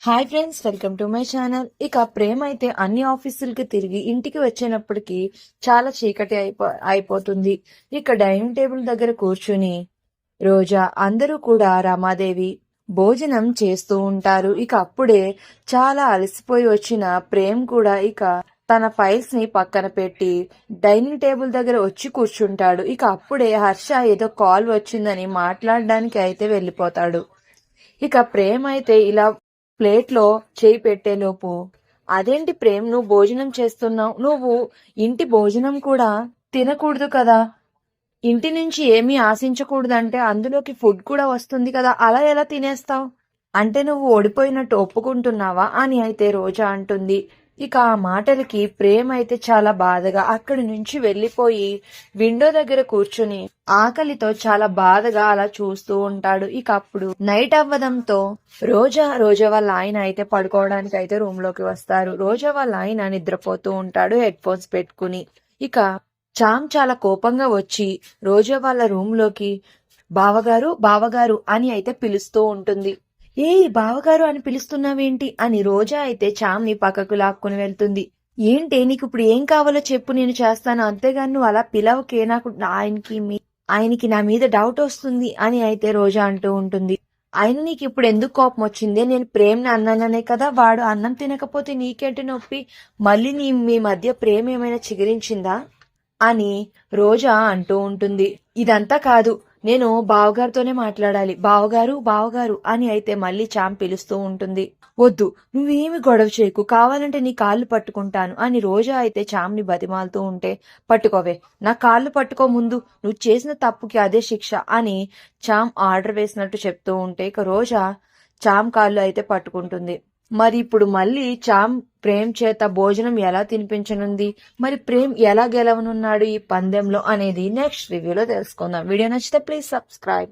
Hi friends, welcome to my channel. ఇక ప్రేమ్ అయితే అన్ని ఆఫీసులకి తిరిగి ఇంటికి వచ్చేటప్పటికి చాలా చీకటి అయిపోతుంది. ఇక డైనింగ్ టేబుల్ దగ్గర కూర్చుని రోజా అందరూ కూడా రమాదేవి భోజనం చేస్తూ ఉంటారు. ఇక అప్పుడే చాలా అలసిపోయి వచ్చిన ప్రేమ్ కూడా ఇక తన ఫైల్స్ ని పక్కన పెట్టి డైనింగ్ టేబుల్ దగ్గర వచ్చి కూర్చుంటాడు. ఇక అప్పుడే హర్ష ఏదో కాల్ వచ్చిందని మాట్లాడడానికి అయితే వెళ్ళిపోతాడు. ఇక ప్రేమ్ అయితే ఇలా ప్లేట్లో చేయి పెట్టేలోపు, అదేంటి ప్రేమ్, నువ్వు భోజనం చేస్తున్నావు, నువ్వు ఇంటి భోజనం కూడా తినకూడదు కదా, ఇంటి నుంచి ఏమీ ఆశించకూడదంటే అందులోకి ఫుడ్ కూడా వస్తుంది కదా, అలా ఎలా తినేస్తావు, అంటే నువ్వు ఓడిపోయినట్టు ఒప్పుకుంటున్నావా అని అయితే రోజా అంటుంది. ఇక ఆ మాటలకి ప్రేమ్ అయితే చాలా బాధగా అక్కడి నుంచి వెళ్లిపోయి విండో దగ్గర కూర్చుని ఆకలితో చాలా బాధగా అలా చూస్తూ ఉంటాడు. ఇక అప్పుడు నైట్ అవ్వడంతో రోజా వాళ్ళ ఆయన అయితే పడుకోవడానికి అయితే రూమ్ లోకి వస్తారు. రోజా వాళ్ళ ఆయన నిద్రపోతూ ఉంటాడు హెడ్ ఫోన్స్ పెట్టుకుని. ఇక చామ్ చాలా కోపంగా వచ్చి రోజా వాళ్ళ రూమ్ లోకి బావగారు బావగారు అని అయితే పిలుస్తూ ఉంటుంది. ఏ బావగారు అని పిలుస్తున్నావేంటి అని రోజా అయితే చామ్ని పక్కకు లాక్కుని వెళ్తుంది. ఏంటి, నీకు ఇప్పుడు ఏం కావాలో చెప్పు, నేను చేస్తాను, అంతేగాని నువ్వు అలా పిలవకే, నాకు ఆయనకి నా మీద డౌట్ వస్తుంది అని అయితే రోజా అంటూ ఉంటుంది. ఆయన నీకు ఇప్పుడు ఎందుకు కోపం వచ్చింది, నేను ప్రేమ్ని అన్నాననే కదా, వాడు అన్నం తినకపోతే నీకేంటి నొప్పి, మళ్ళీ మీ మధ్య ప్రేమ ఏమైనా చిగురించిందా అని రోజా అంటూ ఉంటుంది. ఇదంతా కాదు, నేను బావగారితోనే మాట్లాడాలి, బావగారు బావగారు అని అయితే మళ్ళీ చామ్ పిలుస్తూ ఉంటుంది. వద్దు, నువ్వేమి గొడవ చేయకు, కావాలంటే నీ కాళ్ళు పట్టుకుంటాను అని రోజా అయితే చామ్ని బతిమాలుతూ ఉంటే, పట్టుకోవే, నా కాళ్ళు పట్టుకో ముందు, నువ్వు చేసిన తప్పుకి అదే శిక్ష అని చామ్ ఆర్డర్ వేసినట్టు చెప్తూ ఉంటే ఇక రోజా చామ్ కాళ్ళు అయితే పట్టుకుంటుంది. మరి ఇప్పుడు మళ్ళీ చామ్ ప్రేమ్ చేత భోజనం ఎలా తినిపించనుంది, మరి ప్రేమ్ ఎలా గెలవనున్నాడు ఈ పందెంలో అనేది నెక్స్ట్ రివ్యూలో తెలుసుకుందాం. వీడియో నచ్చితే ప్లీజ్ సబ్స్క్రైబ్.